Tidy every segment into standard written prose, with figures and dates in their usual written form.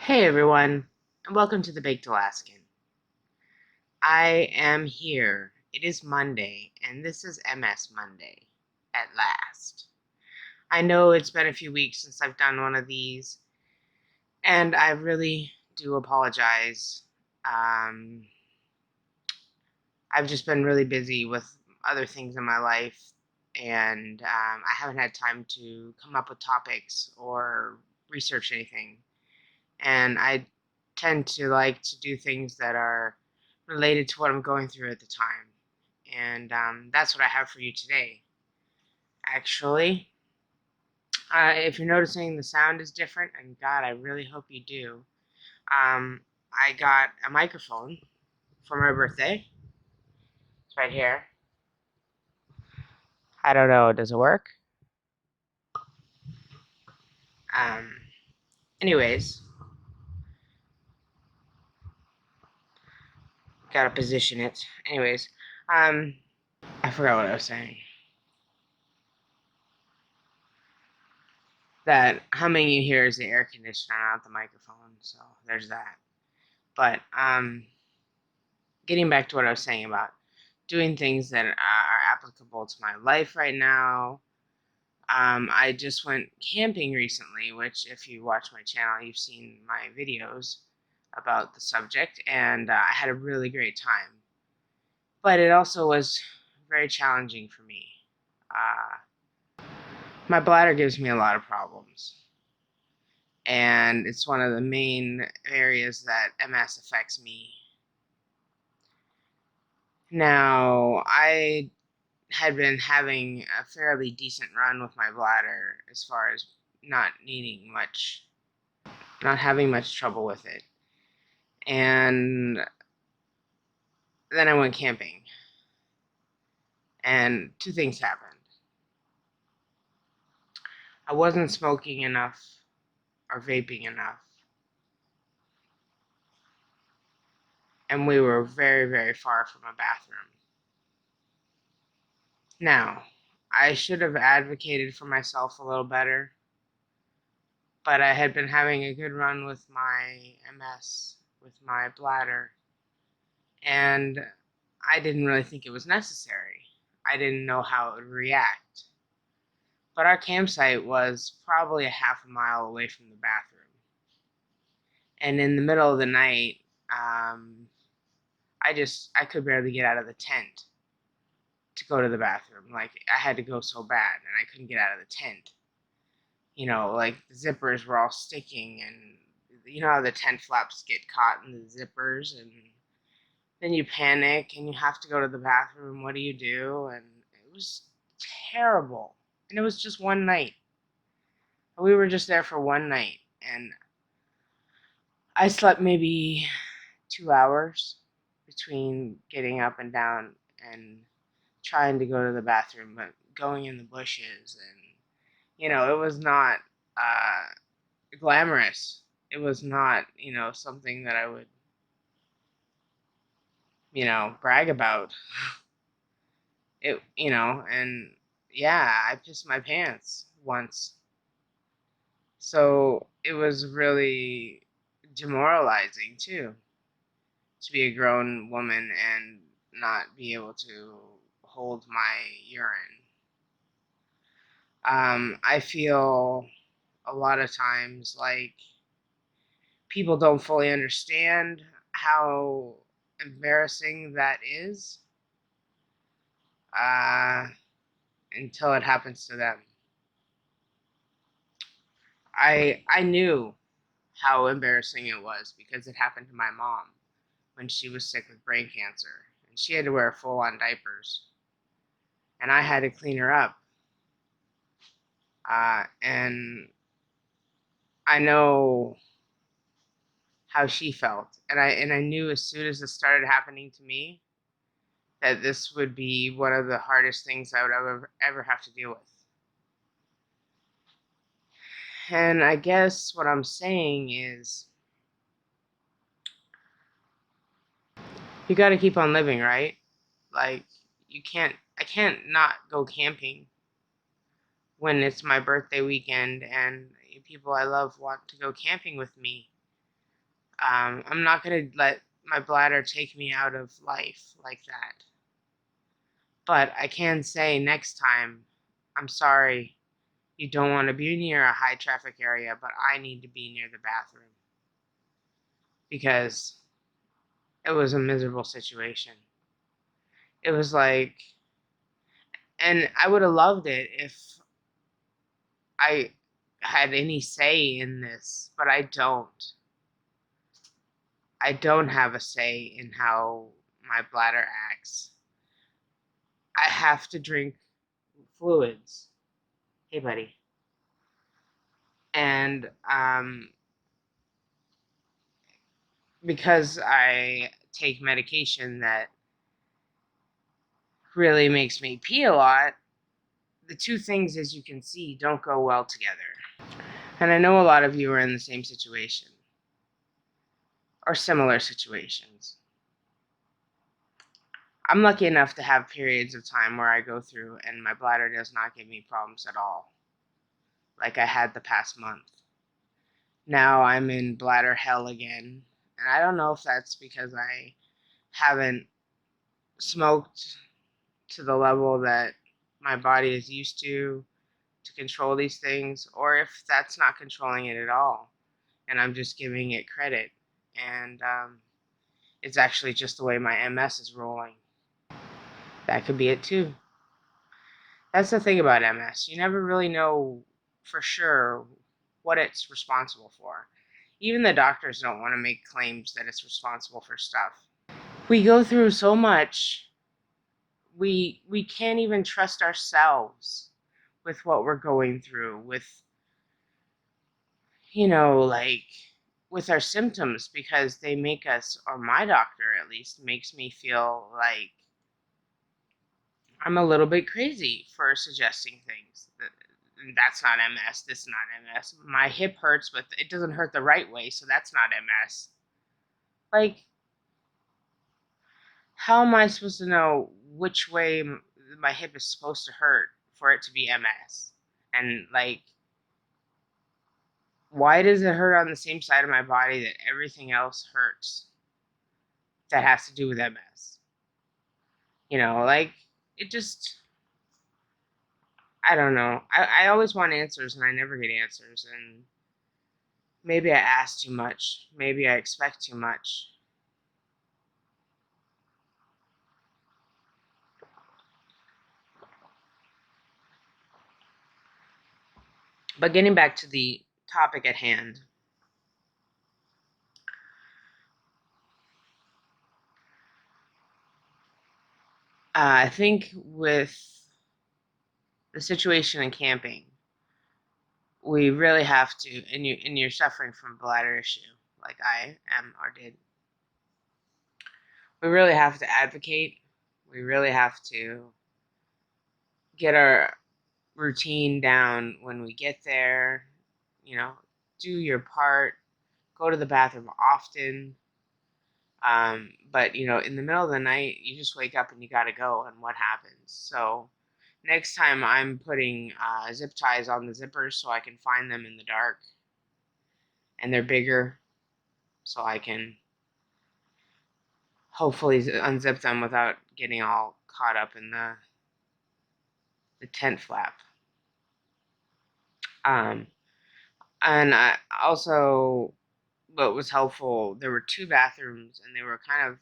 Hey everyone, and welcome to the Baked Alaskan. I am here. It is Monday, and this is MS Monday, at last. I know it's been a few weeks since I've done one of these, and I really do apologize. Um, I've just been really busy with other things in my life, and I haven't had time to come up with topics or research anything. And I tend to like to do things that are related to what I'm going through at the time. And that's what I have for you today. Actually, if you're noticing the sound is different, and God, I really hope you do, I got a microphone for my birthday. It's right here. I don't know, does it work? Um, anyways, gotta position it. Anyways, um, I forgot what I was saying. That humming you hear is the air conditioner, not the microphone. So there's that. But getting back to what I was saying about doing things that are applicable to my life right now. I just went camping recently, which, if you watch my channel, you've seen my videos about the subject, and I had a really great time. But it also was very challenging for me. My bladder gives me a lot of problems, and it's one of the main areas that MS affects me. Now, I had been having a fairly decent run with my bladder as far as not needing much, not having much trouble with it. And then I went camping, and two things happened. I wasn't smoking enough or vaping enough, and we were very, very far from a bathroom. Now, I should have advocated for myself a little better, but I had been having a good run with my MS, with my bladder, and I didn't really think it was necessary. I didn't know how it would react. But our campsite was probably a half a mile away from the bathroom. And in the middle of the night, I could barely get out of the tent to go to the bathroom. Like, I had to go so bad, and I couldn't get out of the tent. Like, the zippers were all sticking, and you know how the tent flaps get caught in the zippers, and then you panic and you have to go to the bathroom. What do you do? And it was terrible. And it was just one night. We were just there for one night. And I slept maybe 2 hours between getting up and down and trying to go to the bathroom, but going in the bushes. And, it was not glamorous. It was not, something that I would, brag about. And yeah, I pissed my pants once. So it was really demoralizing too, to be a grown woman and not be able to hold my urine. I feel a lot of times like people don't fully understand how embarrassing that is uh, until it happens to them. I knew how embarrassing it was because it happened to my mom when she was sick with brain cancer, and she had to wear full-on diapers, and I had to clean her up. And I know how she felt, and I knew as soon as it started happening to me that this would be one of the hardest things I would ever have to deal with. And I guess what I'm saying is, you got to keep on living, right? Like, I can't not go camping when it's my birthday weekend and people I love want to go camping with me. I'm not going to let my bladder take me out of life like that. But I can say next time, I'm sorry, you don't want to be near a high traffic area, but I need to be near the bathroom. Because it was a miserable situation. It was like, and I would have loved it if I had any say in this, but I don't. I don't have a say in how my bladder acts. I have to drink fluids. Hey, buddy. And because I take medication that really makes me pee a lot, the two things, as you can see, don't go well together. And I know a lot of you are in the same situation or similar situations. I'm lucky enough to have periods of time where I go through and my bladder does not give me problems at all, like I had the past month. Now I'm in bladder hell again, and I don't know if that's because I haven't smoked to the level that my body is used to control these things, or if that's not controlling it at all, and I'm just giving it credit, and it's actually just the way my MS is rolling. That could be it too. That's the thing about MS. You never really know for sure what it's responsible for. Even the doctors don't want to make claims that it's responsible for stuff. We go through so much, we can't even trust ourselves with what we're going through, with, like with our symptoms, because they make us, or my doctor at least, makes me feel like I'm a little bit crazy for suggesting things. That's not MS. This is not MS. My hip hurts, but it doesn't hurt the right way, so that's not MS. Like, how am I supposed to know which way my hip is supposed to hurt for it to be MS? And, like, why does it hurt on the same side of my body that everything else hurts that has to do with MS? Like, it just, I don't know. I always want answers, and I never get answers, and maybe I ask too much. Maybe I expect too much. But getting back to the topic at hand, I think with the situation in camping, we really have to, and you're suffering from a bladder issue, like I am or did. We really have to advocate. We really have to get our routine down when we get there. Do your part. Go to the bathroom often. But in the middle of the night, you just wake up and you gotta go, and what happens? So next time I'm putting zip ties on the zippers so I can find them in the dark, and they're bigger, so I can hopefully unzip them without getting all caught up in the tent flap. Um, and I also, what was helpful, there were two bathrooms, and they were kind of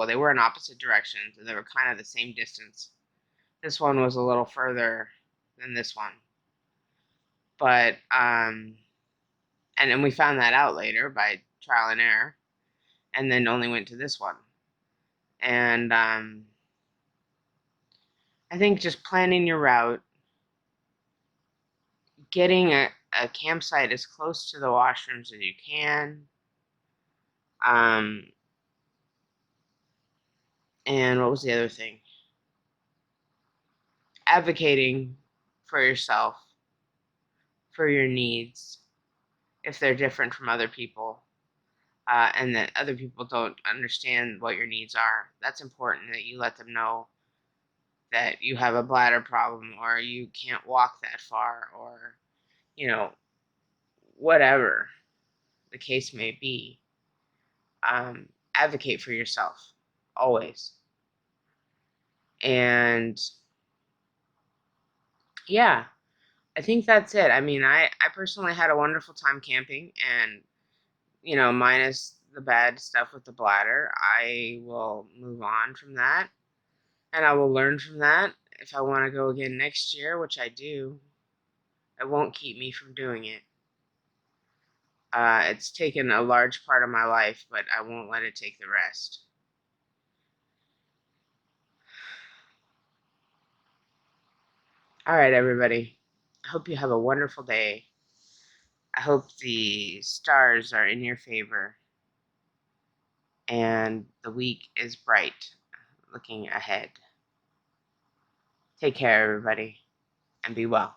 they were in opposite directions, and they were kind of the same distance. This one was a little further than this one, but and then we found that out later by trial and error, and then only went to this one. And I think just planning your route, getting a campsite as close to the washrooms as you can, and what was the other thing? Advocating for yourself, for your needs, if they're different from other people, and that other people don't understand what your needs are. That's important, that you let them know that you have a bladder problem, or you can't walk that far, or, whatever the case may be. advocate for yourself, always. And yeah, I think that's it. I mean, I personally had a wonderful time camping, and, minus the bad stuff with the bladder, I will move on from that, and I will learn from that. If I want to go again next year, which I do, it won't keep me from doing it. It's taken a large part of my life, but I won't let it take the rest. All right, everybody. I hope you have a wonderful day. I hope the stars are in your favor and the week is bright looking ahead. Take care, everybody, and be well.